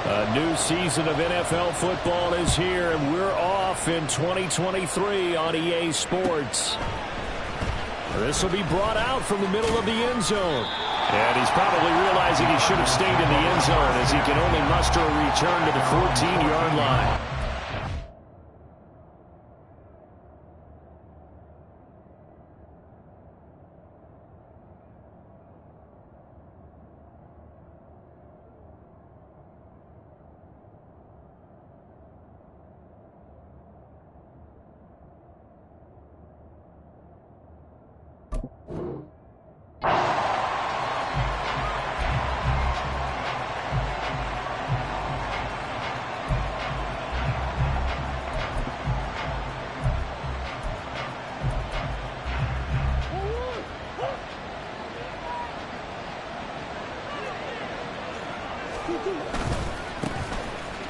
A new season of NFL football is here, and we're off in 2023 on EA Sports. This will be brought out from the middle of the end zone. And he's probably realizing he should have stayed in the end zone as he can only muster a return to the 14-yard line.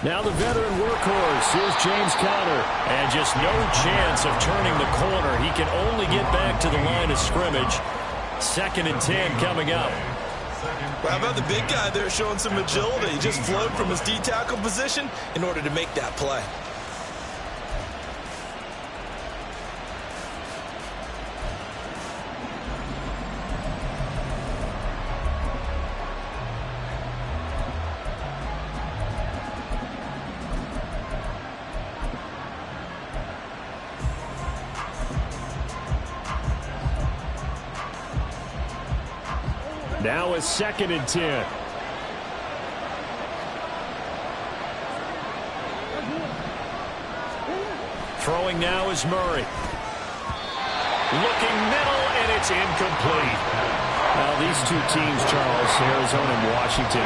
Now the veteran workhorse, here's James Conner. And just no chance of turning the corner. He can only get back to the line of scrimmage. 2nd and 10 coming up. Well, how about the big guy there showing some agility? He just flowed from his D-tackle position in order to make that play. Now it's 2nd and 10. Throwing now is Murray. Looking middle, and it's incomplete. Now these two teams, Charles, Arizona and Washington,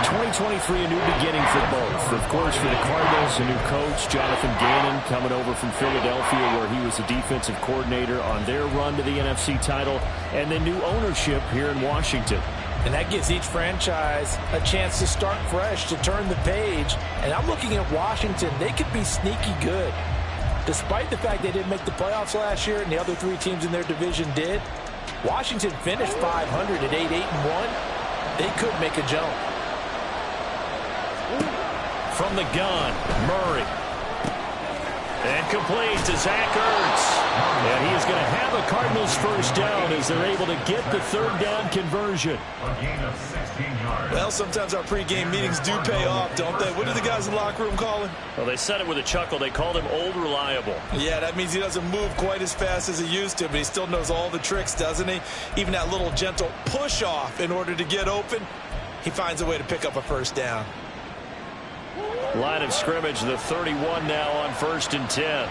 2023 a new beginning for both. Of course, for the Cardinals, a new coach, Jonathan Gannon, coming over from Philadelphia, where he was the defensive coordinator on their run to the NFC title, and then new ownership here in Washington. And that gives each franchise a chance to start fresh, to turn the page. And I'm looking at Washington. They could be sneaky good. Despite the fact they didn't make the playoffs last year and the other 3 teams in their division did, Washington finished 500 at 8-1. They could make a jump. From the gun, Murray. And complete to Zach Ertz. And he is going to have a Cardinals first down as they're able to get the 3rd down conversion. Well, sometimes our pregame meetings do pay off, don't they? What do the guys in the locker room call him? Well, they said it with a chuckle. They called him Old Reliable. Yeah, that means he doesn't move quite as fast as he used to, but he still knows all the tricks, doesn't he? Even that little gentle push-off in order to get open, he finds a way to pick up a first down. Line of scrimmage, the 31 now on 1st and 10.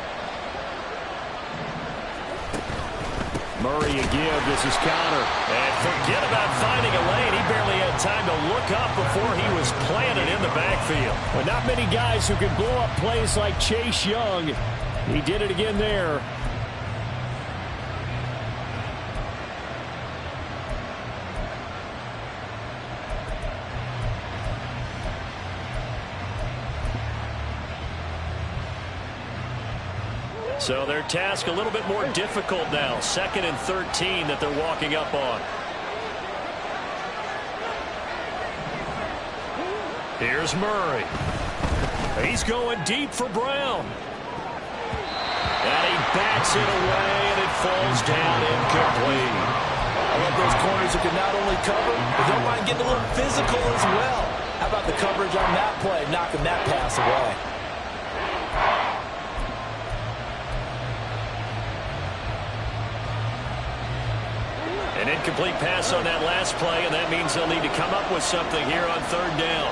Murray again, this is Conner. And forget about finding a lane. He barely had time to look up before he was planted in the backfield. But not many guys who can blow up plays like Chase Young. He did it again there. So their task a little bit more difficult now. 2nd and 13 that they're walking up on. Here's Murray. He's going deep for Brown. And he bats it away, and it falls down incomplete. I love those corners who can not only cover, but don't mind getting a little physical as well. How about the coverage on that play, knocking that pass away? An incomplete pass on that last play, and that means they'll need to come up with something here on 3rd down.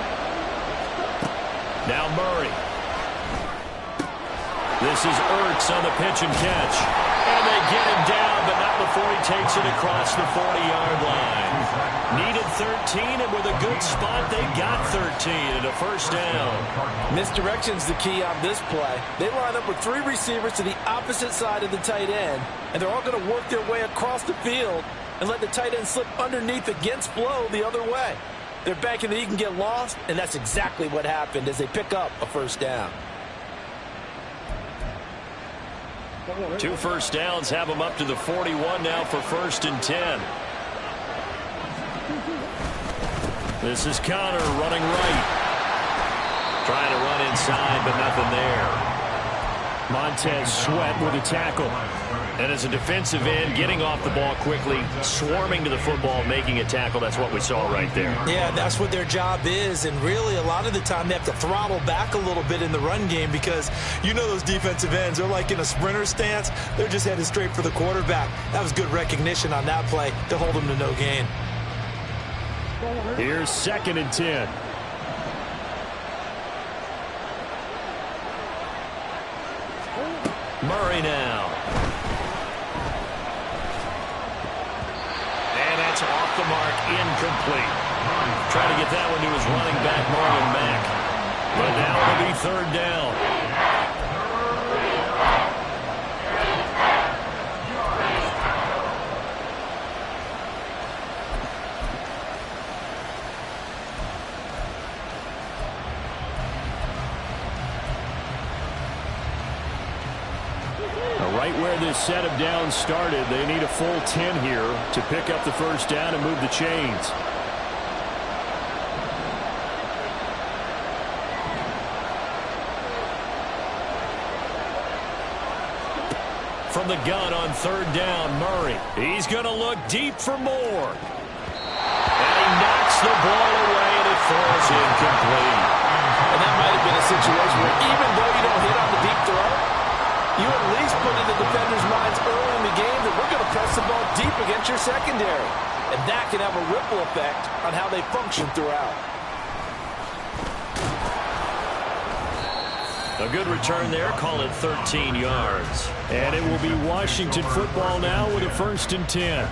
Now Murray. This is Ertz on the pitch and catch. And they get him down, but not before he takes it across the 40-yard line. Needed 13, and with a good spot, they got 13 and a first down. Misdirection's the key on this play. They line up with 3 receivers to the opposite side of the tight end, and they're all going to work their way across the field and let the tight end slip underneath against flow the other way. They're banking that he can get lost, and that's exactly what happened as they pick up a first down. 2 first downs have them up to the 41 now for 1st and 10. This is Conner running right. Trying to run inside, but nothing there. Montez Sweat with a tackle. And as a defensive end, getting off the ball quickly, swarming to the football, making a tackle, that's what we saw right there. Yeah, that's what their job is, and really a lot of the time they have to throttle back a little bit in the run game because you know those defensive ends, they're like in a sprinter stance. They're just headed straight for the quarterback. That was good recognition on that play to hold them to no gain. Here's 2nd and 10. Murray now. And that's off the mark, incomplete. Trying to get that one to his running back, Marlon Mack. But now it'll be 3rd down. Right where this set of downs started, they need a full 10 here to pick up the 1st down and move the chains. From the gun on 3rd down, Murray. He's going to look deep for more. And he knocks the ball away, and it falls incomplete. And that might have been a situation where even though you don't hit on the deep throw, you at least put in the defenders' minds early in the game that we're going to press the ball deep against your secondary. And that can have a ripple effect on how they function throughout. A good return there, call it 13 yards. And it will be Washington football now with a 1st and 10.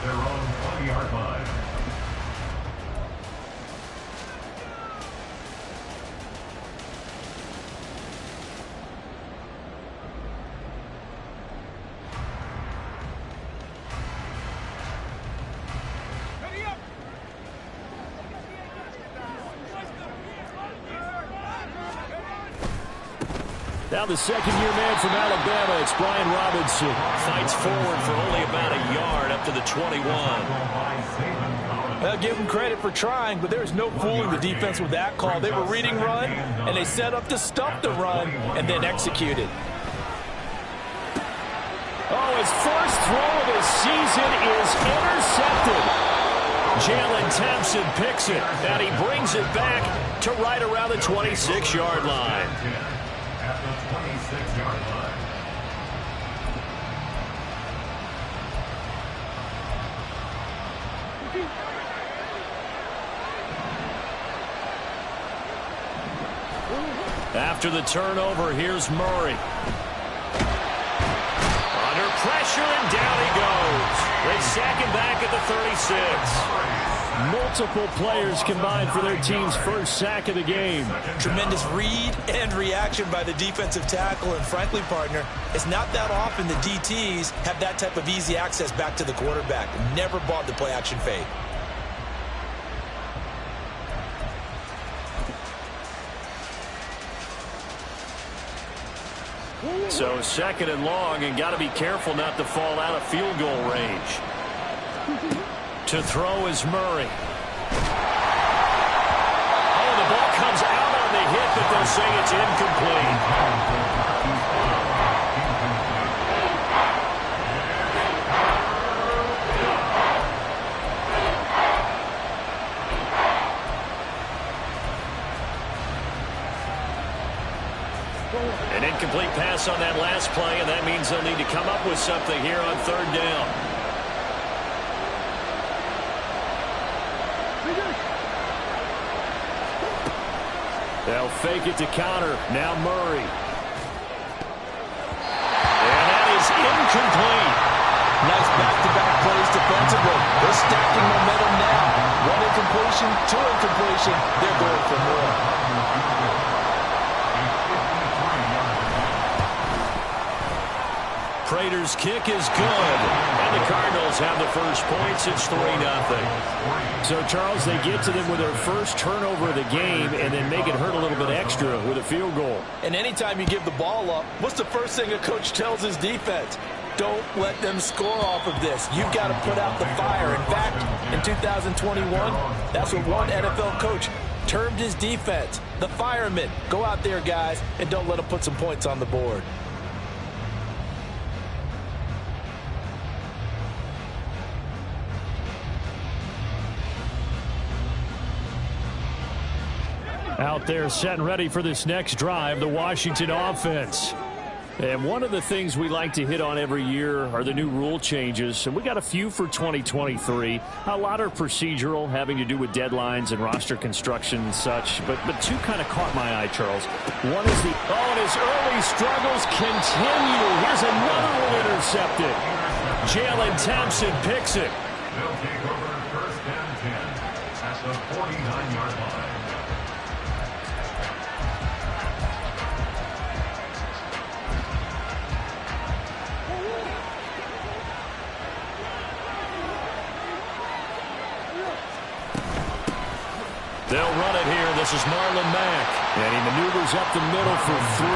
Now the 2nd-year man from Alabama, it's Brian Robinson. Fights forward for only about a yard up to the 21. I'll give them credit for trying, but there's no fooling the defense with that call. They were reading run, and they set up to stop the run and then executed. Oh, his first throw of the season is intercepted. Jalen Thompson picks it, and he brings it back to right around the 26-yard line. At the 26-yard line. After the turnover, here's Murray. Under pressure, and down he goes. They sack him back at the 36. Multiple players combined for their team's 1st sack of the game. Tremendous read and reaction by the defensive tackle. And frankly, partner, it's not that often the DTs have that type of easy access back to the quarterback. Never bought the play-action fade. So 2nd and long, and got to be careful not to fall out of field goal range. To throw is Murray. Oh, the ball comes out on the hit, but they'll say it's incomplete. An incomplete pass on that last play, and that means they'll need to come up with something here on 3rd down. They'll fake it to counter. Now Murray. And that is incomplete. Nice back-to-back plays defensively. They're stacking momentum now. 1 incompletion, 2 incompletion. They're going for more. Prater's kick is good. And the Cardinals have the first points. It's 3-0. So, Charles, they get to them with their first turnover of the game and then make it hurt a little bit extra with a field goal. And anytime you give the ball up, what's the first thing a coach tells his defense? Don't let them score off of this. You've got to put out the fire. In fact, in 2021, that's what one NFL coach termed his defense, the firemen. Go out there, guys, and don't let them put some points on the board. Out there set and ready for this next drive, the Washington offense. And one of the things we like to hit on every year are the new rule changes. And we got a few for 2023. A lot are procedural, having to do with deadlines and roster construction and such. But two kind of caught my eye, Charles. One is and his early struggles continue. Here's another one intercepted. Jalen Thompson picks it. They'll take over first and 10 at the 49-yard line. They'll run it here. This is Marlon Mack. And he maneuvers up the middle for 3.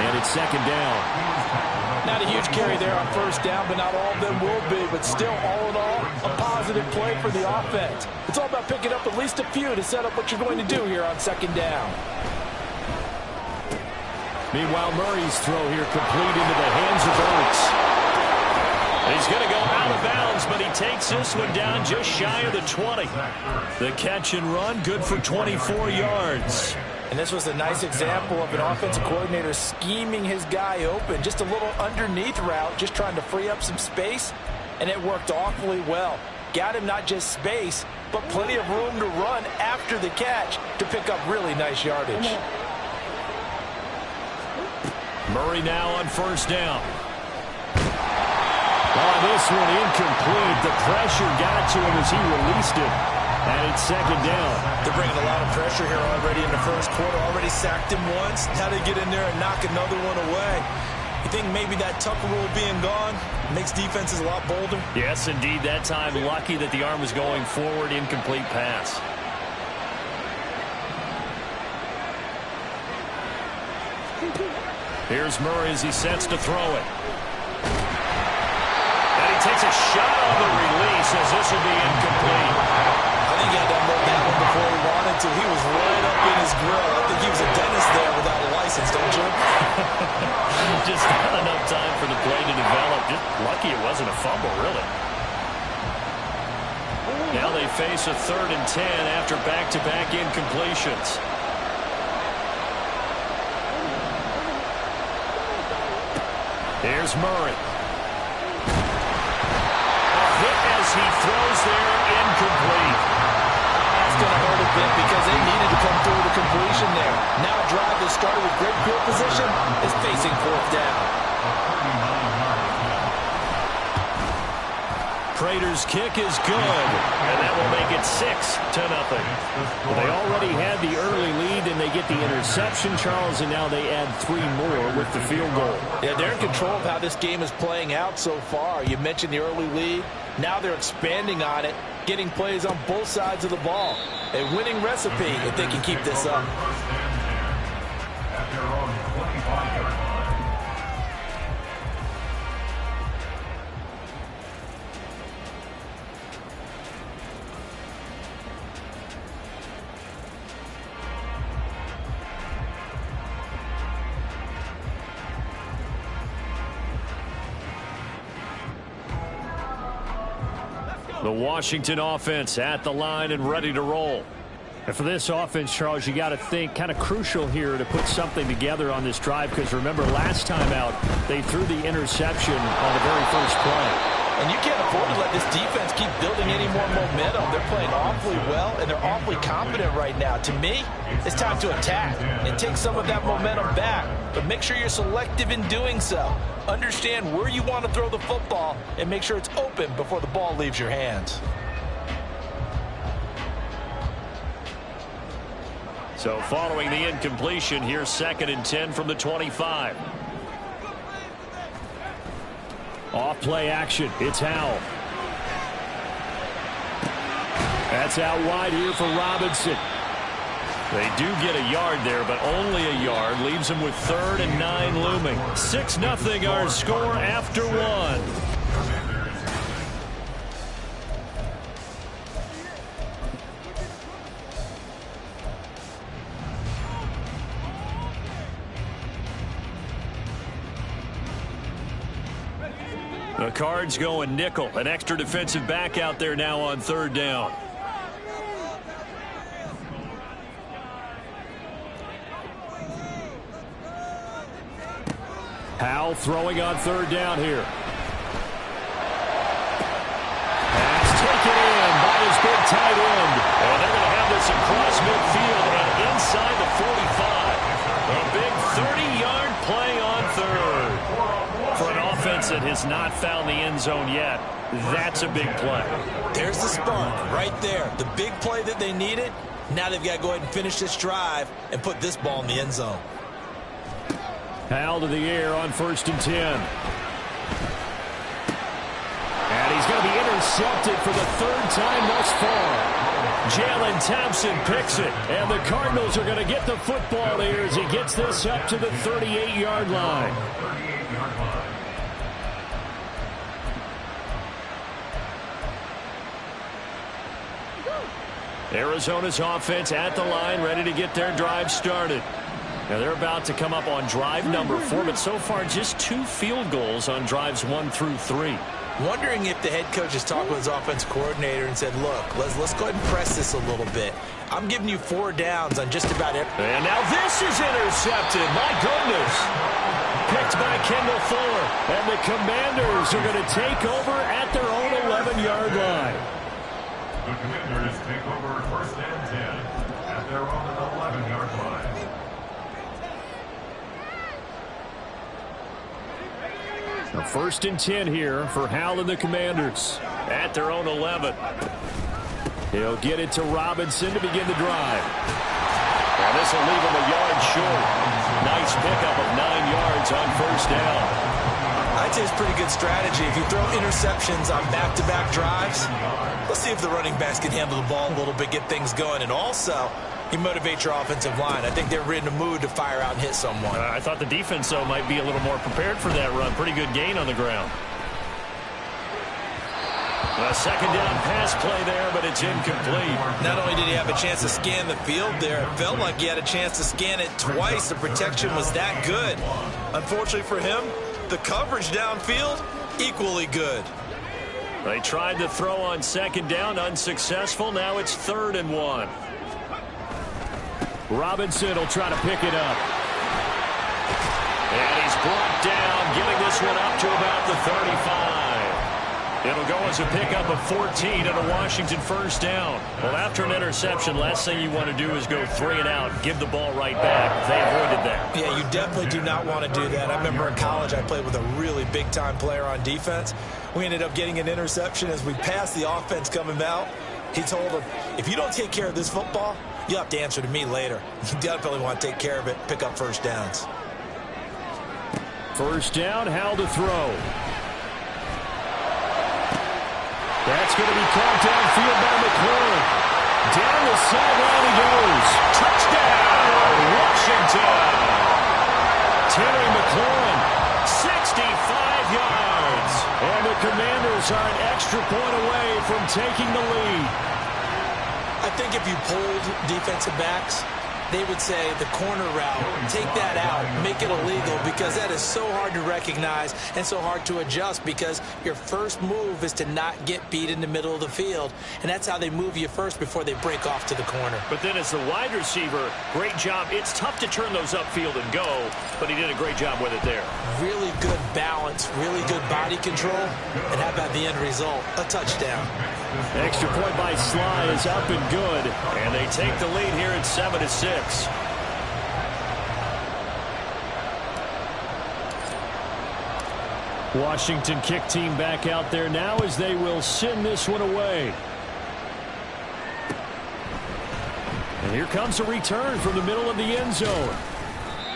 And it's second down. Not a huge carry there on first down, but not all of them will be. But still, all in all, a positive play for the offense. It's all about picking up at least a few to set up what you're going to do here on second down. Meanwhile, Murray's throw here complete into the hands of Ertz. He's going to go out of bounds, but he takes this one down just shy of the 20. The catch and run, good for 24 yards. And this was a nice example of an offensive coordinator scheming his guy open. Just a little underneath route, just trying to free up some space, and it worked awfully well. Got him not just space, but plenty of room to run after the catch to pick up really nice yardage. Murray now on first down. Oh, this one incomplete. The pressure got to him as he released it. And it's second down. They're bringing a lot of pressure here already in the first quarter. Already sacked him once. Now they get in there and knock another one away. You think maybe that Tucker rule being gone makes defenses a lot bolder? Yes, indeed. That time, lucky that the arm was going forward. Incomplete pass. Here's Murray as he sets to throw it. And he takes a shot on the release as this will be incomplete. I think he had to unload that one before he wanted to. He was right up in his grill. I think he was a dentist there without a license, don't you? Just not enough time for the play to develop. Just lucky it wasn't a fumble, really. Now they face a 3rd and 10 after back-to-back incompletions. Here's Murray. A hit as he throws there, incomplete. That's going to hurt a bit because they needed to come through the completion there. Now a drive that started with great field position is facing 4th down. Prater's kick is good, and that will make it 6-0. Well, they already had the early lead, and they get the interception, Charles, and now they add 3 more with the field goal. Yeah, they're in control of how this game is playing out so far. You mentioned the early lead. Now they're expanding on it, getting plays on both sides of the ball. A winning recipe if they can keep this up. At their own 25-yard line. The Washington offense at the line and ready to roll. And for this offense, Charles, you got to think kind of crucial here to put something together on this drive, because remember last time out they threw the interception on the very first play. And you can't afford to let this defense keep building any more momentum. They're playing awfully well, and they're awfully confident right now. To me, it's time to attack and take some of that momentum back. But make sure you're selective in doing so. Understand where you want to throw the football and make sure it's open before the ball leaves your hands. So following the incompletion, here's 2nd and 10 from the 25. Off play action. It's Howell. That's out wide here for Robinson. They do get a yard there, but only a yard. Leaves them with 3rd and 9 looming. 6-0 our score after 1. The Cards going nickel. An extra defensive back out there now on third down. Howell throwing on third down here. Pass taken in by his big tight end. And they're going to have this across midfield and inside the 45. A big 30-yard play on third. For an offense that has not found the end zone yet, that's a big play. There's the spark right there. The big play that they needed. Now they've got to go ahead and finish this drive and put this ball in the end zone. Howell to the air on 1st and 10. And he's going to be intercepted for the third time thus far. Jalen Thompson picks it. And the Cardinals are going to get the football here as he gets this up to the 38-yard line. Arizona's offense at the line, ready to get their drive started. Now they're about to come up on drive number 4, but so far just 2 field goals on drives 1 through 3. Wondering if the head coach has talked with his offensive coordinator and said, look, let's go ahead and press this a little bit. I'm giving you 4 downs on just about every. And now this is intercepted. My goodness. Picked by Kendall Fuller. And the Commanders are going to take over at their own 11-yard line. The Commanders take over 1st and 10 at their own 11-yard line. Now 1st and 10 here for Howell and the Commanders at their own 11. He'll get it to Robinson to begin the drive. And this will leave him a yard short. Nice pickup of 9 yards on 1st down. I'd say it's pretty good strategy. If you throw interceptions on back-to-back drives, let's see if the running backs can handle the ball a little bit, get things going. And also, you motivate your offensive line. I think they're in the mood to fire out and hit someone. I thought the defense, though, might be a little more prepared for that run. Pretty good gain on the ground. A 2nd down pass play there, but it's incomplete. Not only did he have a chance to scan the field there, it felt like he had a chance to scan it twice. The protection was that good. Unfortunately for him, the coverage downfield, equally good. They tried to throw on 2nd down, unsuccessful. Now it's 3rd and 1. Robinson will try to pick it up. And he's brought down, getting this one up to about the 35. It'll go as a pickup of 14 and a Washington 1st down. Well, after an interception, last thing you want to do is go 3 and out, give the ball right back. They avoided that. Yeah, you definitely do not want to do that. I remember in college I played with a really big-time player on defense. We ended up getting an interception as we passed the offense coming out. He told him, if you don't take care of this football, you'll have to answer to me later. You definitely want to take care of it, pick up 1st downs. 1st down, Howell to throw. That's going to be caught downfield by McLaurin. Down the sideline he goes. Touchdown, Washington. Terry McLaurin, 65 yards. And the Commanders are an extra point away from taking the lead. I think if you polled defensive backs, they would say the corner route, take that out, make it illegal, because that is so hard to recognize and so hard to adjust, because your first move is to not get beat in the middle of the field, and that's how they move you first before they break off to the corner. But then as the wide receiver, great job. It's tough to turn those upfield and go, but he did a great job with it there. Really good balance, really good body control, and how about the end result? A touchdown. Extra point by Sly is up and good, and they take the lead here at 7-6. Washington kick team back out there now as they will send this one away. And here comes a return from the middle of the end zone.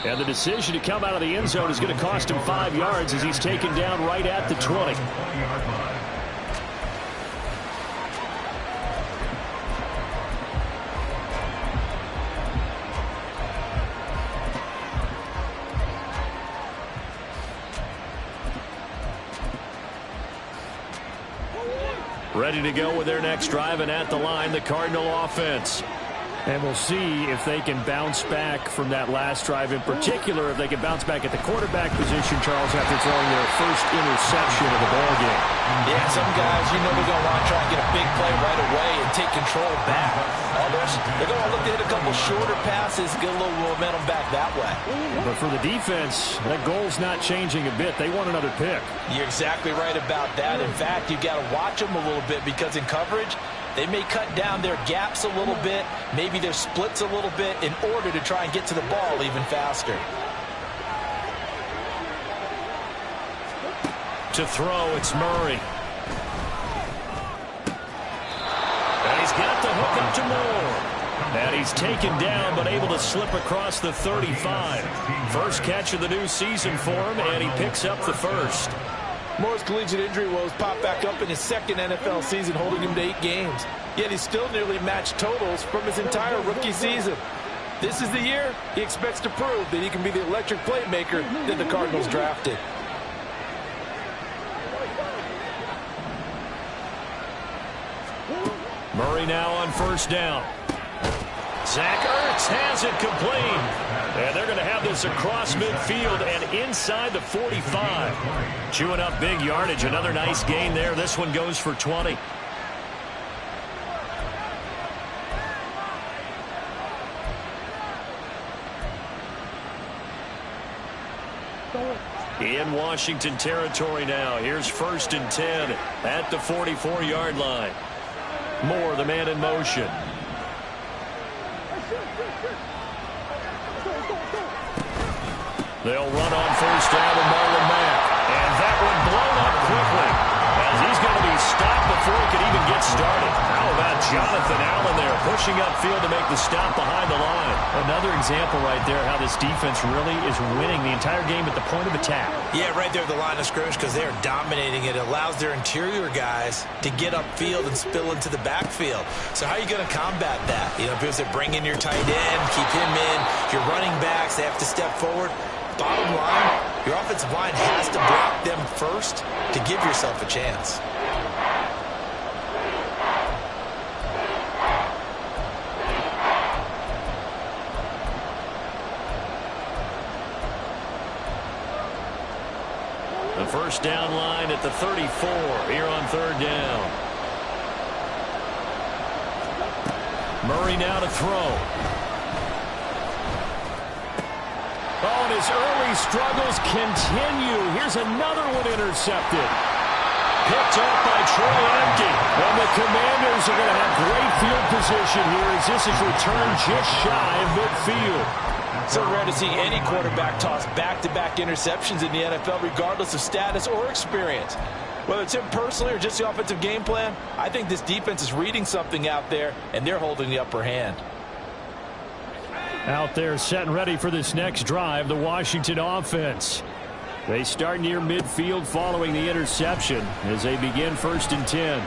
And the decision to come out of the end zone is going to cost him 5 yards as he's taken down right at the 20. Ready to go with their next drive, and at the line, the Cardinal offense. And we'll see if they can bounce back from that last drive, in particular, if they can bounce back at the quarterback position, Charles, after throwing their first interception of the ballgame. Yeah, some guys, they're going to want to try and get a big play right away and take control back. Others, they're going to look to hit a couple shorter passes, get a little momentum back that way. But for the defense, that goal's not changing a bit. They want another pick. You're exactly right about that. In fact, you've got to watch them a little bit because in coverage, they may cut down their gaps a little bit, maybe their splits a little bit in order to try and get to the ball even faster. To throw, it's Murray. And he's got the hook up to Moore. And he's taken down, but able to slip across the 35. First catch of the new season for him, and he picks up the first. Moore's collegiate injury woes popped back up in his second NFL season, holding him to 8 games. Yet he still nearly matched totals from his entire rookie season. This is the year he expects to prove that he can be the electric playmaker that the Cardinals drafted. Murray now on first down. Zach Ertz has it complete. And they're going to have this across midfield and inside the 45. Chewing up big yardage. Another nice gain there. This one goes for 20. In Washington territory now. Here's 1st and 10 at the 44-yard line. Moore, the man in motion. They'll run on first down with Marlon Mack. And that one blown up quickly, as he's going to be stopped before he can even get started. How about Jonathan Allen there pushing upfield to make the stop behind the line? Another example right there how this defense really is winning the entire game at the point of attack. Yeah, right there at the line of scrimmage because they are dominating it. It allows their interior guys to get upfield and spill into the backfield. So how are you going to combat that? You know, because they bring in your tight end, keep him in. Your running backs, they have to step forward. Bottom line, your offensive line has to block them first to give yourself a chance. The first down line at the 34 here on third down. Murray now to throw. Oh, and his early struggles continue. Here's another one intercepted. Picked off by Troy Apke. And the Commanders are going to have great field position here as this is returned just shy of midfield. So rare to see any quarterback toss back-to-back interceptions in the NFL, regardless of status or experience. Whether it's him personally or just the offensive game plan, I think this defense is reading something out there, and they're holding the upper hand. Out there set and ready for this next drive, the Washington offense. They start near midfield following the interception as they begin 1st and 10.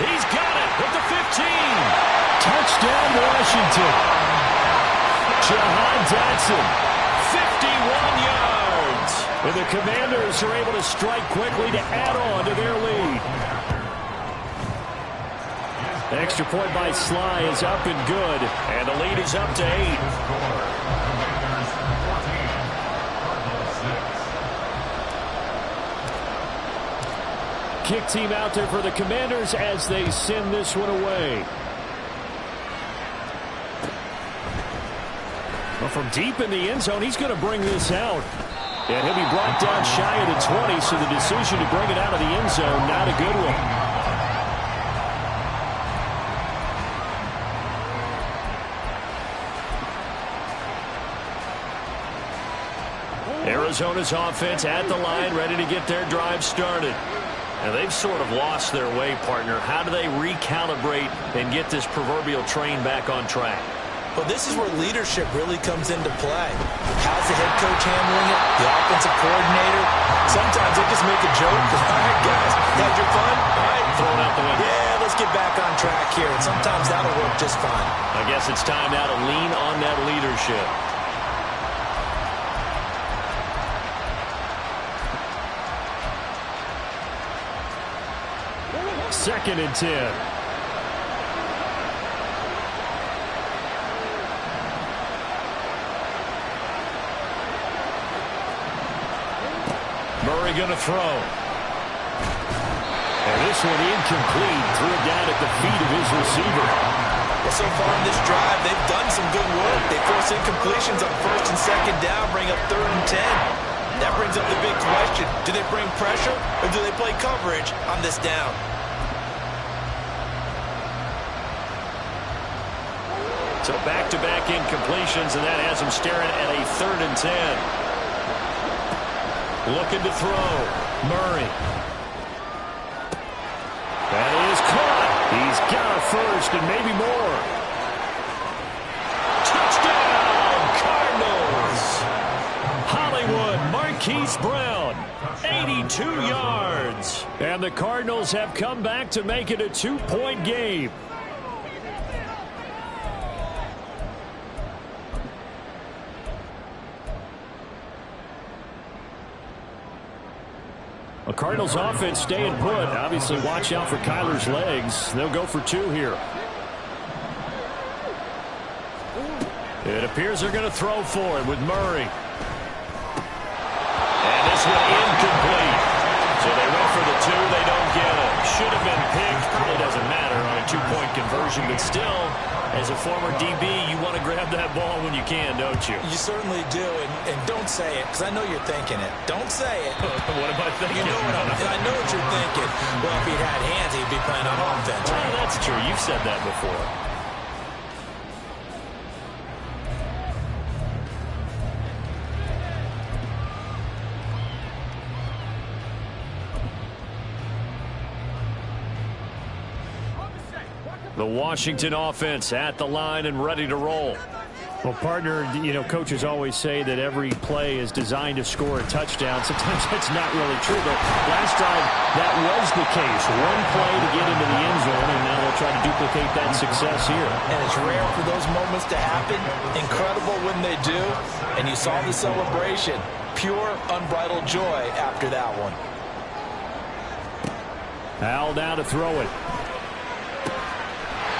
He's got it at the 15. Touchdown, Washington. Jahan Dotson, 51 yards. And the Commanders are able to strike quickly to add on to their lead. Extra point by Sly is up and good, and the lead is up to 8. Kick team out there for the Commanders as they send this one away. Well, from deep in the end zone, he's going to bring this out. And he'll be brought down shy of the 20, so the decision to bring it out of the end zone, not a good one. Arizona's offense at the line, ready to get their drive started. And they've sort of lost their way, partner. How do they recalibrate and get this proverbial train back on track? Well, this is where leadership really comes into play. How's the head coach handling it? The offensive coordinator? Sometimes they just make a joke. All right, guys, had your fun? All right, throw it out the window. Yeah, let's get back on track here. And sometimes that'll work just fine. I guess it's time now to lean on that leadership. Second and 10. Murray going to throw. And this one incomplete. Threw it down at the feet of his receiver. Well, so far in this drive, they've done some good work. They force incompletions on first and second down, bring up 3rd and 10. That brings up the big question. Do they bring pressure or do they play coverage on this down? So back-to-back incompletions, and that has him staring at a 3rd and 10. Looking to throw. Murray. That is caught. He's got a first and maybe more. Touchdown, Cardinals. Hollywood Marquise Brown, 82 yards. And the Cardinals have come back to make it a 2-point game. A Cardinals offense staying put. Obviously, watch out for Kyler's legs. They'll go for 2 here. It appears they're going to throw for it with Murray. And this one incomplete. So they went for the 2. They don't get it. Should have been picked. Probably doesn't matter on a 2-point conversion. But still, as a former DB, you want to grab that ball when you can, don't you? You certainly do, and don't say it, because I know you're thinking it. Don't say it. What am I thinking? You know I know what you're thinking. Well, if he'd had hands, he'd be playing on offense. Well, that's true. You've said that before. The Washington offense at the line and ready to roll. Well, partner, you know, coaches always say that every play is designed to score a touchdown. Sometimes that's not really true, but last drive, that was the case. One play to get into the end zone, and now they'll try to duplicate that success here. And it's rare for those moments to happen. Incredible when they do. And you saw the celebration. Pure, unbridled joy after that one. Howell now to throw it.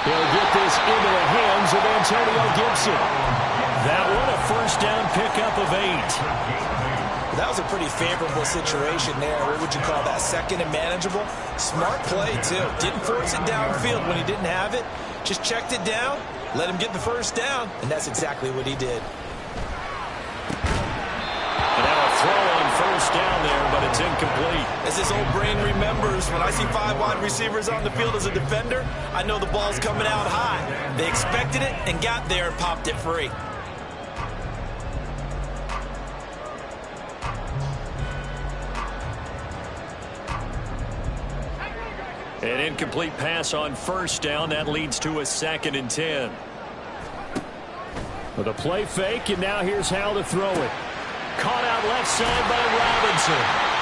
He'll get this into the hands of Antonio Gibson. That one, a first down pickup of 8. That was a pretty favorable situation there. What would you call that? Second and manageable? Smart play, too. Didn't force it downfield when he didn't have it. Just checked it down, let him get the first down, and that's exactly what he did. And now a throw on first down there, but it's incomplete. As this old brain remembers, when I see 5 wide receivers on the field as a defender, I know the ball's coming out high. They expected it and got there and popped it free. An incomplete pass on first down. That leads to a 2nd and 10. With a play fake, and now here's Howell to throw it. Caught out left side by Robinson.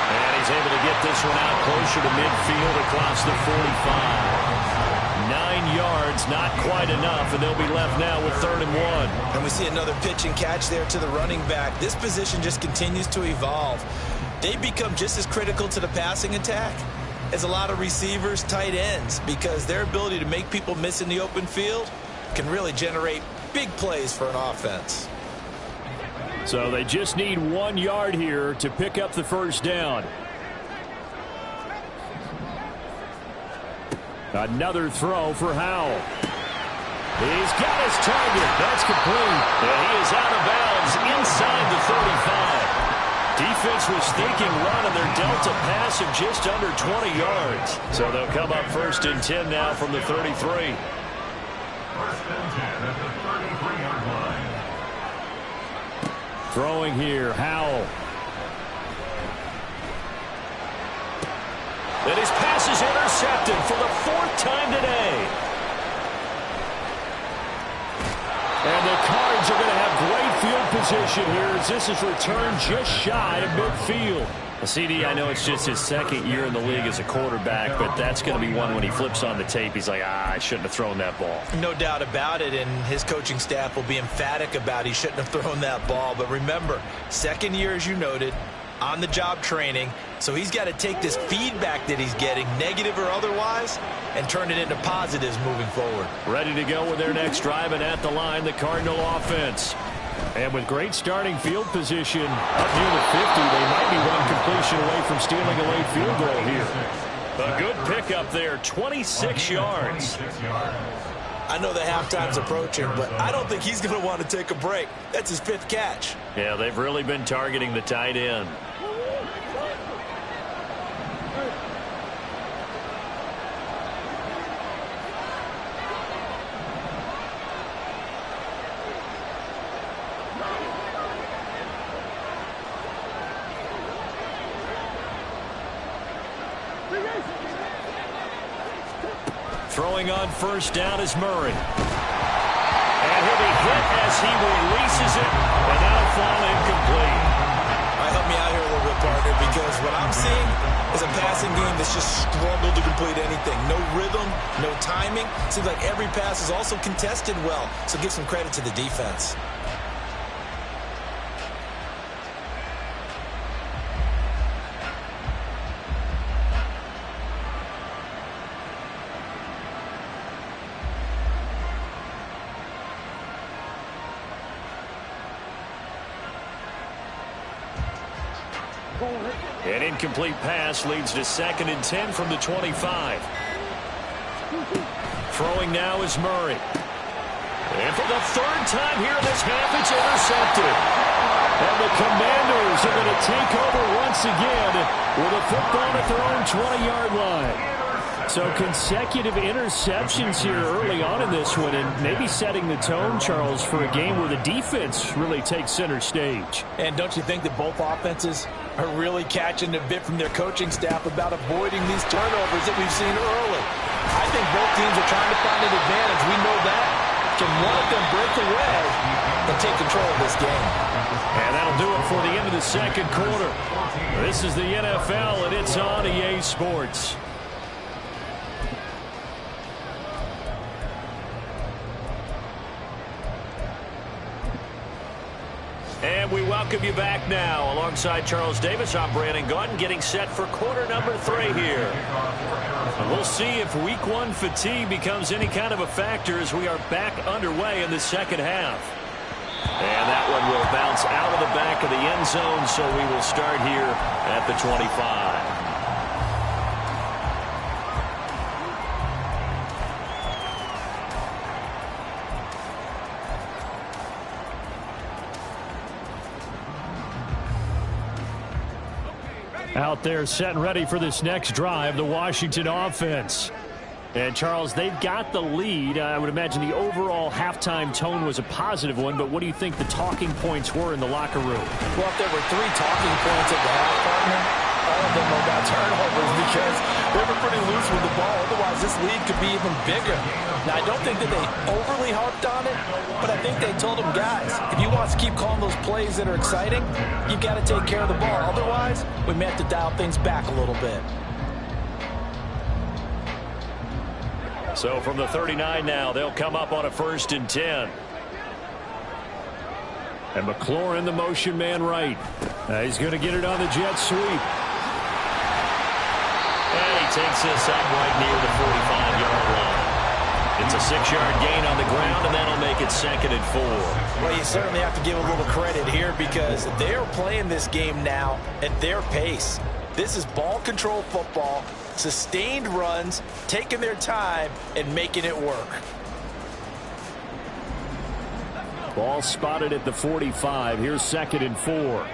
And he's able to get this one out closer to midfield across the 45. 9 yards, not quite enough, and they'll be left now with 3rd and 1. And we see another pitch and catch there to the running back. This position just continues to evolve. They become just as critical to the passing attack as a lot of receivers, tight ends, because their ability to make people miss in the open field can really generate big plays for an offense. So they just need 1 yard here to pick up the first down. Another throw for Howell. He's got his target. That's complete. And he is out of bounds inside the 35. Defense was thinking run, and they're dealt a pass of just under 20 yards. So they'll come up 1st and 10 now from the 33. 1st and 10 at the 33-yard line. Throwing here, Howell. And his pass is intercepted for the 4th time today. And the Cards are going to have great field position here as this is returned just shy of midfield. CD, I know it's just his 2nd year in the league as a quarterback, but that's going to be one when he flips on the tape. He's like, I shouldn't have thrown that ball. No doubt about it, and his coaching staff will be emphatic about he shouldn't have thrown that ball. But remember, 2nd year, as you noted, on-the-job training, so he's got to take this feedback that he's getting, negative or otherwise, and turn it into positives moving forward. Ready to go with their next drive, and at the line, the Cardinal offense. And with great starting field position up near the 50, they might be one completion away from stealing a late field goal here. A good pickup there, 26 yards. I know the halftime's approaching, but I don't think he's going to want to take a break. That's his 5th catch. Yeah, they've really been targeting the tight end. Throwing on first down is Murray. And he'll be hit as he releases it, and that'll fall incomplete. Help me out here a little bit, partner, because what I'm seeing is a passing game that's just struggled to complete anything. No rhythm, no timing. Seems like every pass is also contested well, so give some credit to the defense. An incomplete pass leads to 2nd and 10 from the 25. Throwing now is Murray. And for the 3rd time here in this half, it's intercepted. And the Commanders are going to take over once again with a football at their own 20-yard line. So consecutive interceptions here early on in this one, and maybe setting the tone, Charles, for a game where the defense really takes center stage. And don't you think that both offenses are really catching a bit from their coaching staff about avoiding these turnovers that we've seen early? I think both teams are trying to find an advantage. We know that. Can one of them break away and take control of this game? And that'll do it for the end of the 2nd quarter. This is the NFL, and it's on EA Sports. And we welcome you back now. Alongside Charles Davis, I'm Brandon Gaudin, getting set for quarter number 3 here. And we'll see if week 1 fatigue becomes any kind of a factor as we are back underway in the 2nd half. And that one will bounce out of the back of the end zone, so we will start here at the 25. Out there set and ready for this next drive, the Washington offense. And, Charles, they've got the lead. I would imagine the overall halftime tone was a positive one, but what do you think the talking points were in the locker room? Well, if there were 3 talking points at the half, partner, all of them were about turnovers because they were pretty loose with the ball. Otherwise, this lead could be even bigger. Now, I don't think that they overly harped on it, but I think they told them, guys, if you want us to keep calling those plays that are exciting, you've got to take care of the ball. Otherwise, we may have to dial things back a little bit. So from the 39 now, they'll come up on a 1st and 10. And McLaurin, the motion man right. He's going to get it on the jet sweep. And he takes this up right near the 45-yard line. It's a 6-yard gain on the ground, and that'll make it 2nd and 4. Well, you certainly have to give a little credit here because they're playing this game now at their pace. This is ball control football, sustained runs, taking their time, and making it work. Ball spotted at the 45. Here's 2nd and 4.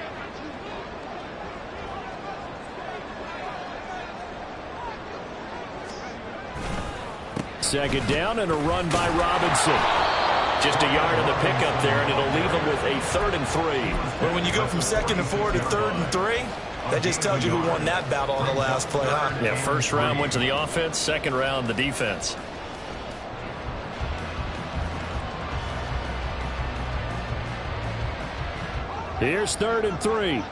Second down and a run by Robinson. Just a yard of the pickup there, and it'll leave them with a 3rd and 3. Well, when you go from 2nd and 4 to 3rd and 3, that just tells you who won that battle on the last play, huh? Yeah, 1st round went to the offense, 2nd round the defense. Here's 3rd and 3.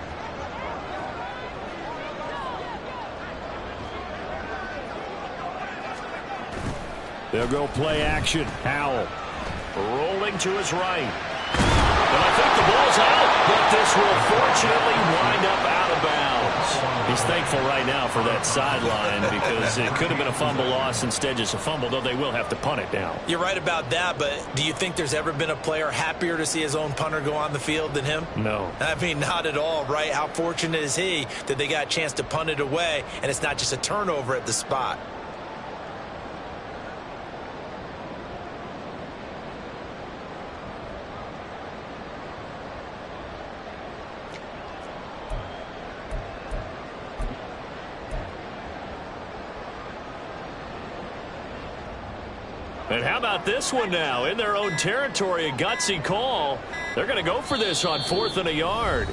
They'll go play action. Howell rolling to his right. And I think the ball's out, but this will fortunately wind up out of bounds. He's thankful right now for that sideline because it could have been a fumble loss, instead just a fumble, though they will have to punt it now. You're right about that, but do you think there's ever been a player happier to see his own punter go on the field than him? No. I mean, not at all, right? How fortunate is he that they got a chance to punt it away, and it's not just a turnover at the spot. And how about this one now? In their own territory, a gutsy call. They're going to go for this on 4th and a yard.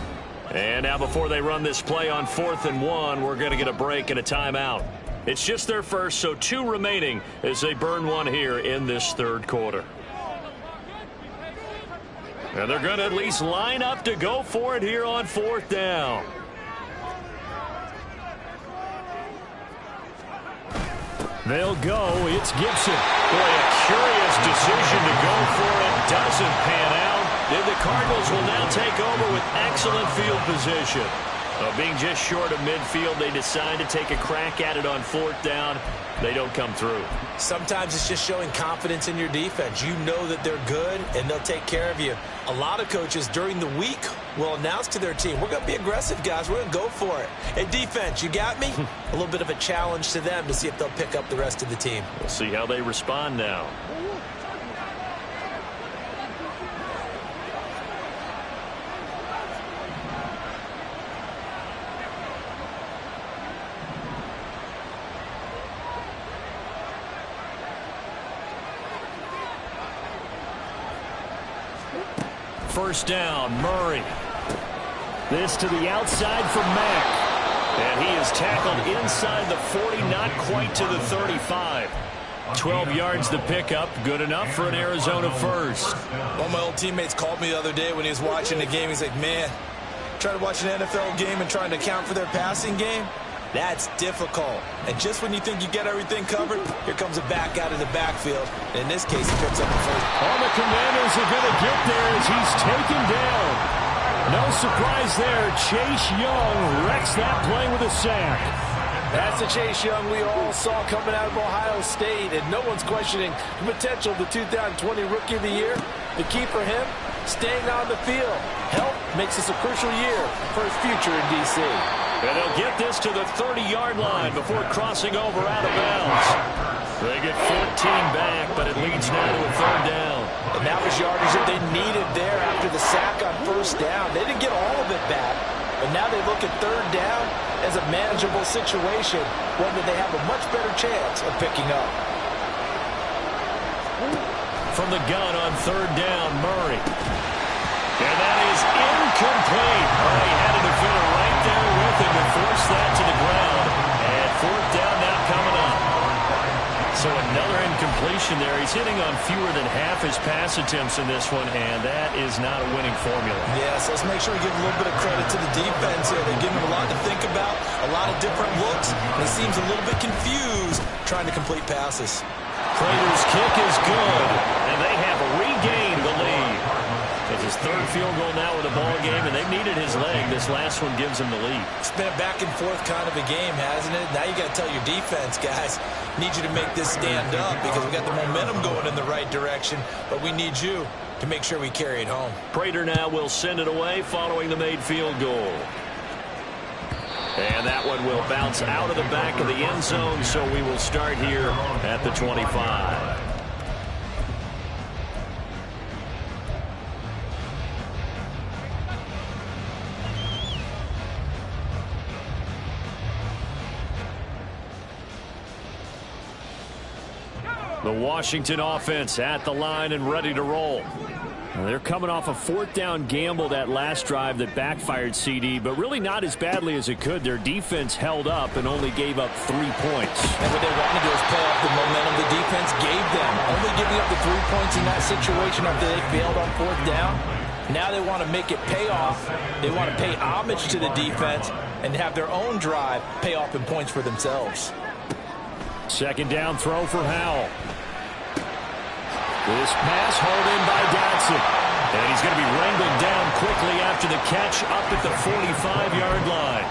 And now before they run this play on 4th and 1, we're going to get a break and a timeout. It's just their first, so 2 remaining as they burn one here in this 3rd quarter. And they're going to at least line up to go for it here on 4th down. They'll go. It's Gibson. Boy, a curious decision to go for it. Doesn't pan out. And the Cardinals will now take over with excellent field position. Being just short of midfield, they decide to take a crack at it on 4th down. They don't come through. Sometimes it's just showing confidence in your defense. You know that they're good, and they'll take care of you. A lot of coaches during the week will announce to their team, we're going to be aggressive, guys. We're going to go for it. Hey, defense, you got me? A little bit of a challenge to them to see if they'll pick up the rest of the team. We'll see how they respond now. First down, Murray. This to the outside for Mack. And he is tackled inside the 40, not quite to the 35. 12 yards the pickup, good enough for an Arizona first. One of my old teammates called me the other day when he was watching the game. He's like, man, trying to watch an NFL game and trying to account for their passing game? That's difficult. And just when you think you get everything covered, here comes a back out of the backfield. In this case, he picks up the first. All the Commanders are going to get there as he's taken down. No surprise there. Chase Young wrecks that play with a sack. That's the Chase Young we all saw coming out of Ohio State, and no one's questioning the potential of the 2020 Rookie of the Year. The key for him, staying on the field. Health makes this a crucial year for his future in D.C. And they'll get this to the 30-yard line before crossing over out of bounds. They get 14 back, but it leads now to a 3rd down. And that was yardage that they needed there after the sack on 1st down. They didn't get all of it back, but now they look at 3rd down as a manageable situation, one that they have a much better chance of picking up. From the gun on 3rd down, Murray. And that is incomplete. Oh, he had a defender right there with him to force that to the ground. And 4th down now coming up. So another incompletion there. He's hitting on fewer than half his pass attempts in this one, and that is not a winning formula. Yes, let's make sure we give a little bit of credit to the defense here. They give him a lot to think about, a lot of different looks, and he seems a little bit confused trying to complete passes. Prater's kick is good, and they have regained the lead. It's his 3rd field goal now with the ball game, and they've needed his leg. This last one gives him the lead. It's been a back and forth kind of a game, hasn't it? Now you got to tell your defense, guys, need you to make this stand up because we got the momentum going in the right direction, but we need you to make sure we carry it home. Prater now will send it away following the made field goal. And that one will bounce out of the back of the end zone, so we will start here at the 25. The Washington offense at the line and ready to roll. They're coming off a 4th down gamble that last drive that backfired CD, but really not as badly as it could. Their defense held up and only gave up 3 points. And what they want to do is play off the momentum the defense gave them. Only giving up the 3 points in that situation after they failed on 4th down. Now they want to make it pay off. They want to pay homage to the defense and have their own drive pay off in points for themselves. 2nd down throw for Howell. This pass hauled in by Dotson. And he's going to be wrangled down quickly after the catch up at the 45-yard line.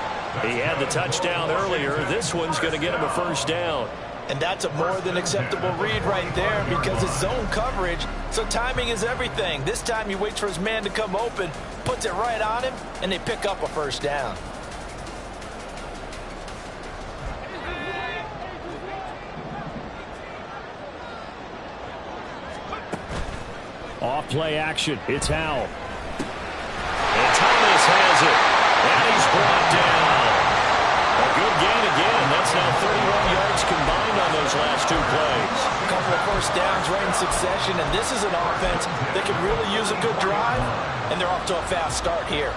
He had the touchdown earlier. This one's going to get him a first down. And that's a more than acceptable read right there because it's zone coverage, so timing is everything. This time he waits for his man to come open, puts it right on him, and they pick up a first down. Off play action. It's Howell. And Thomas has it. And he's brought down. A good gain again. That's now 31 yards combined on those last two plays. A couple of first downs right in succession, and this is an offense that can really use a good drive, and they're off to a fast start here.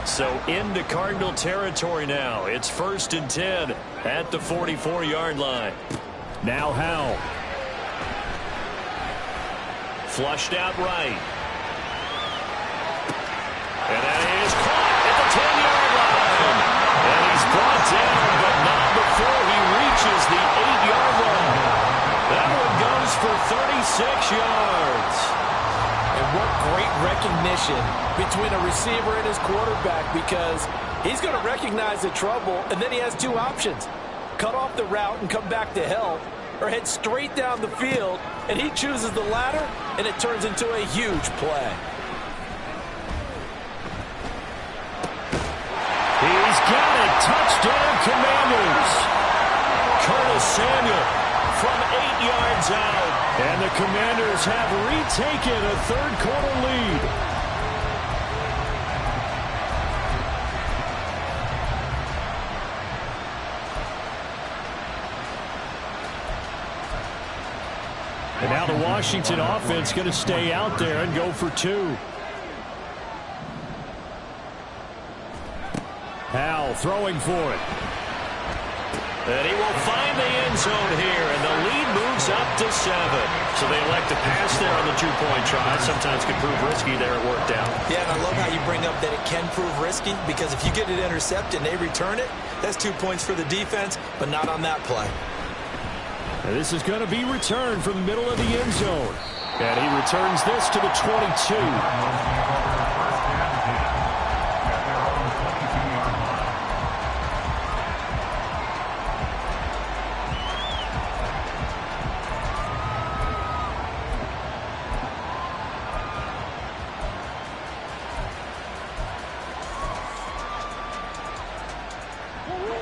So into Cardinal territory now. It's 1st and 10 at the 44-yard line. Now Howell. Flushed out right. And that is caught at the 10-yard line. And he's brought down, but not before he reaches the 8-yard line. That one goes for 36 yards. And what great recognition between a receiver and his quarterback, because he's going to recognize the trouble, and then he has two options. Cut off the route and come back to help, or head straight down the field, and he chooses the latter, and it turns into a huge play. He's got it. Touchdown, Commanders. Curtis Samuel from 8 yards out. And the Commanders have retaken a third-quarter lead. And now the Washington offense going to stay out there and go for two. Howell throwing for it. And he will find the end zone here, and the lead moves up to 7. So they elect to pass there on the two-point try. Sometimes can prove risky there. It worked out. Yeah, and I love how you bring up that it can prove risky, because if you get it intercepted and they return it, that's 2 points for the defense, but not on that play. And this is going to be returned from the middle of the end zone. And he returns this to the 22.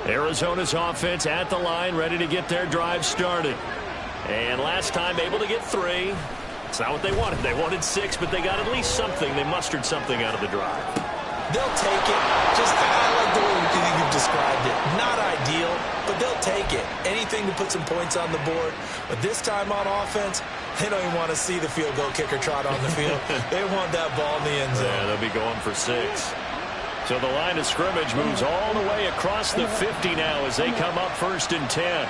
Arizona's offense at the line, ready to get their drive started. And last time able to get 3. It's not what they wanted. They wanted 6, but they got at least something. They mustered something out of the drive. They'll take it. Just, I like the way you've described it. Not ideal, but they'll take it. Anything to put some points on the board. But this time on offense, they don't even want to see the field goal kicker trot on the field. They want that ball in the end zone. Yeah, they'll be going for 6. So the line of scrimmage moves all the way across the 50 now as they come up 1st and 10.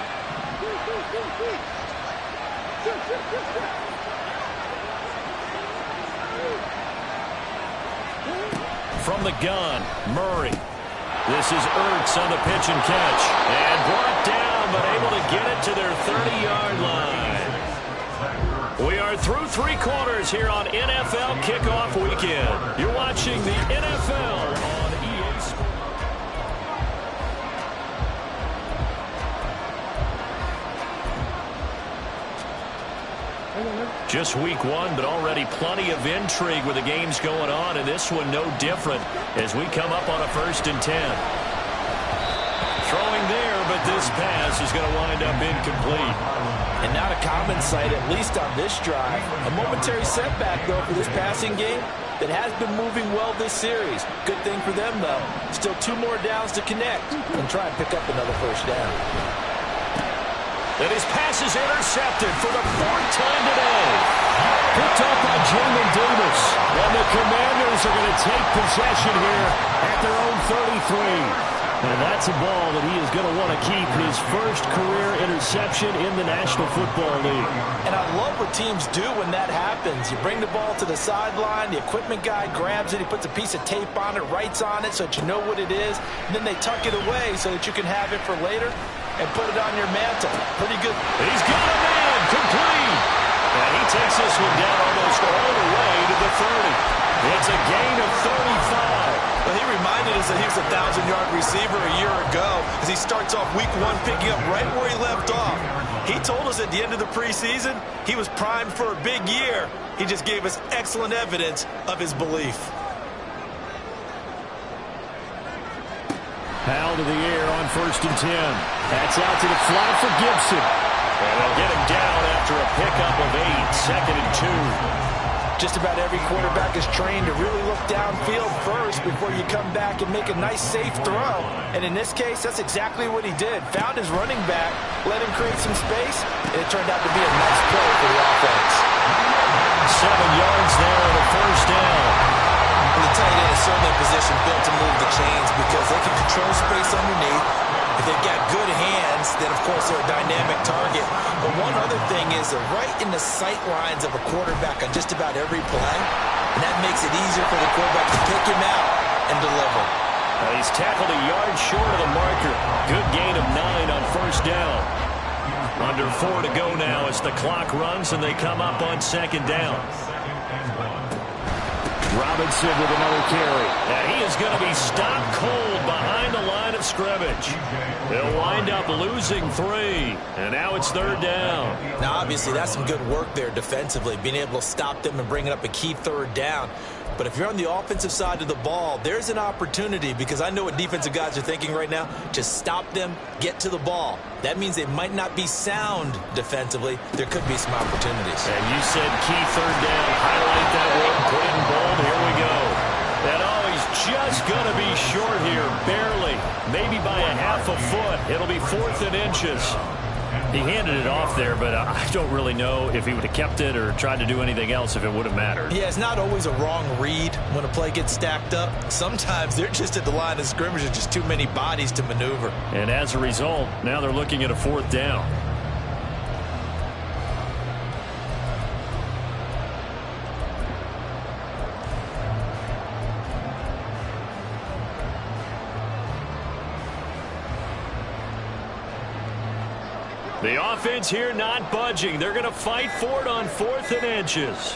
From the gun, Murray. This is Ertz on the pitch and catch. And brought down, but able to get it to their 30-yard line. We are through 3 quarters here on NFL Kickoff Weekend. You're watching the NFL on EA Sports. Just week 1, but already plenty of intrigue with the games going on, and this one no different as we come up on a 1st and 10. Throwing there, but this pass is going to wind up incomplete. And not a common sight, at least on this drive. A momentary setback, though, for this passing game that has been moving well this series. Good thing for them, though. Still 2 more downs to connect and try and pick up another first down. And his pass is intercepted for the 4th time today. Picked up by Jamin Davis. And the Commanders are going to take possession here at their own 33. And that's a ball that he is going to want to keep, his first career interception in the National Football League. And I love what teams do when that happens. You bring the ball to the sideline, the equipment guy grabs it, he puts a piece of tape on it, writes on it so that you know what it is, and then they tuck it away so that you can have it for later and put it on your mantle. Pretty good. He's got a man, complete. And he takes this one down almost all the way to the 30. It's a gain of 35. Well, he reminded us that he was a 1,000-yard receiver a year ago as he starts off week 1 picking up right where he left off. He told us at the end of the preseason he was primed for a big year. He just gave us excellent evidence of his belief. Powell to the air on 1st and 10. That's out to the flat for Gibson. And they'll get him down after a pickup of 8, 2nd and 2. Just about every quarterback is trained to really look downfield first before you come back and make a nice, safe throw. And in this case, that's exactly what he did. Found his running back, let him create some space, and it turned out to be a nice play for the offense. 7 yards there on a 1st down. And the tight end is certainly a position built to move the chains because they can control space underneath. If they've got good hands, then of course they're a dynamic target. But one other thing is they're right in the sight lines of a quarterback on just about every play. And that makes it easier for the quarterback to pick him out and deliver. He's tackled a yard short of the marker. Good gain of 9 on 1st down. Under 4 to go now as the clock runs and they come up on 2nd down. Robinson with another carry. And he is going to be stopped cold behind the line of scrimmage. They'll wind up losing 3. And now it's 3rd down. Now, obviously, that's some good work there defensively, being able to stop them and bringing up a key 3rd down. But if you're on the offensive side of the ball, there's an opportunity because I know what defensive guys are thinking right now. Just stop them, get to the ball. That means they might not be sound defensively. There could be some opportunities. And you said key 3rd down. Highlight that one. Put it in bold. Here we go. And he's just going to be short here. Barely. Maybe by a half a foot. It'll be 4th and inches. He handed it off there, but I don't really know if he would have kept it or tried to do anything else if it would have mattered. Yeah, it's not always a wrong read when a play gets stacked up. Sometimes they're just at the line of scrimmage. There's just too many bodies to maneuver. And as a result, now they're looking at a 4th down. The offense here not budging. They're going to fight for it on 4th and inches.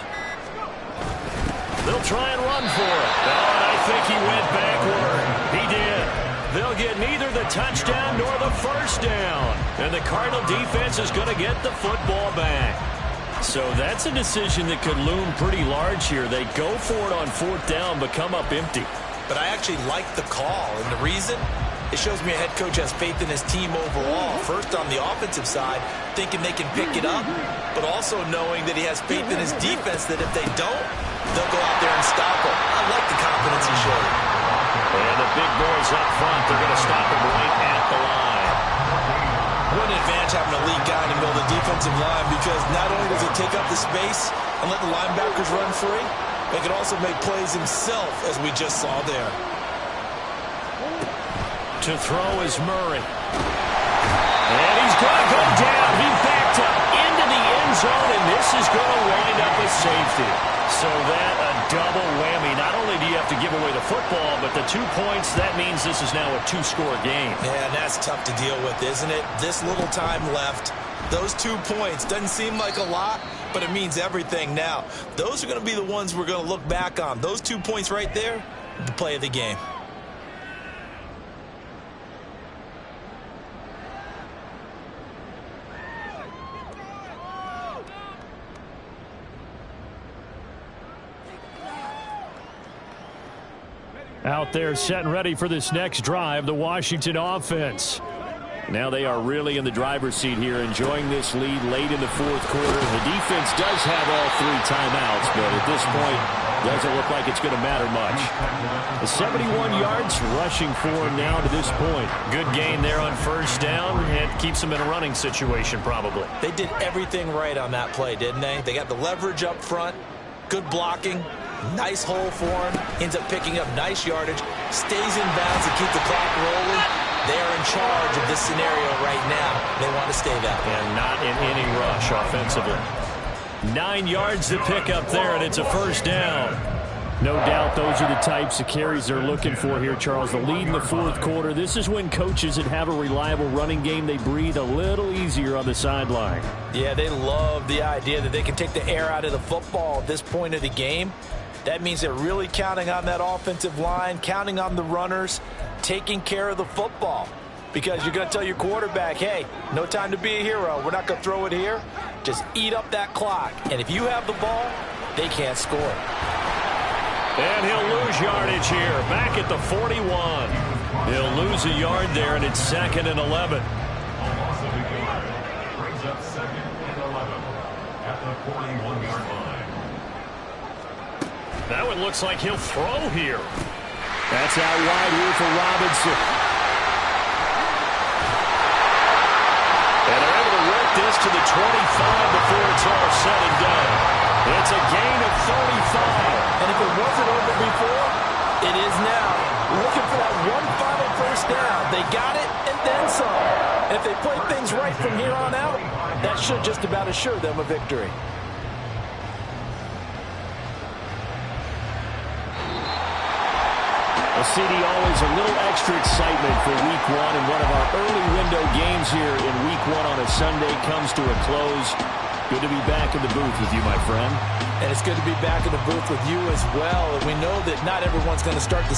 They'll try and run for it. Oh, and I think he went backward. He did. They'll get neither the touchdown nor the 1st down. And the Cardinal defense is going to get the football back. So that's a decision that could loom pretty large here. They go for it on 4th down, but come up empty. But I actually like the call, and the reason? It shows me a head coach has faith in his team overall. First on the offensive side, thinking they can pick it up, but also knowing that he has faith in his defense that if they don't, they'll go out there and stop him. I like the confidence he showed. And the big boys up front, they're going to stop him right at the line. What an advantage having a lead guy in the middle of the defensive line because not only does he take up the space and let the linebackers run free, but he can also make plays himself, as we just saw there. To throw is Murray. And he's going to go down. He backed up into the end zone, and this is going to wind up a safety. So that a double whammy. Not only do you have to give away the football, but the 2 points, that means this is now a 2-score game. Yeah, and that's tough to deal with, isn't it? This little time left. Those 2 points doesn't seem like a lot, but it means everything now. Those are going to be the ones we're going to look back on. Those 2 points right there, the play of the game. Out there set and ready for this next drive, the Washington offense. Now they are really in the driver's seat here, enjoying this lead late in the 4th quarter. The defense does have all 3 timeouts, but at this point, doesn't look like it's going to matter much. The 71 yards rushing for him now to this point. Good gain there on 1st down, and keeps them in a running situation probably. They did everything right on that play, didn't they? They got the leverage up front, good blocking, nice hole for him, ends up picking up nice yardage, stays in bounds to keep the clock rolling. They are in charge of this scenario right now. They want to stay that way. And not in any rush offensively. 9 yards to pick up there, and it's a 1st down. No doubt those are the types of carries they're looking for here, Charles. The lead in the 4th quarter. This is when coaches that have a reliable running game, they breathe a little easier on the sideline. Yeah, they love the idea that they can take the air out of the football at this point of the game. That means they're really counting on that offensive line, counting on the runners, taking care of the football. Because you're going to tell your quarterback, hey, no time to be a hero. We're not going to throw it here. Just eat up that clock. And if you have the ball, they can't score. And he'll lose yardage here. Back at the 41. He'll lose a yard there, and it's 2nd and 11. A loss of a yard brings up 2nd and 11 at the 41-yard line. Now it looks like he'll throw here. That's out wide here for Robinson. And they're able to work this to the 25 before it's all said and done. It's a gain of 35. And if it wasn't over before, it is now. Looking for that one final first down. They got it and then some. And if they play things right from here on out, that should just about assure them a victory. Well, CD, always a little extra excitement for Week 1, and one of our early window games here in Week 1 on a Sunday comes to a close. Good to be back in the booth with you, my friend. And it's good to be back in the booth with you as well. And we know that not everyone's going to start the season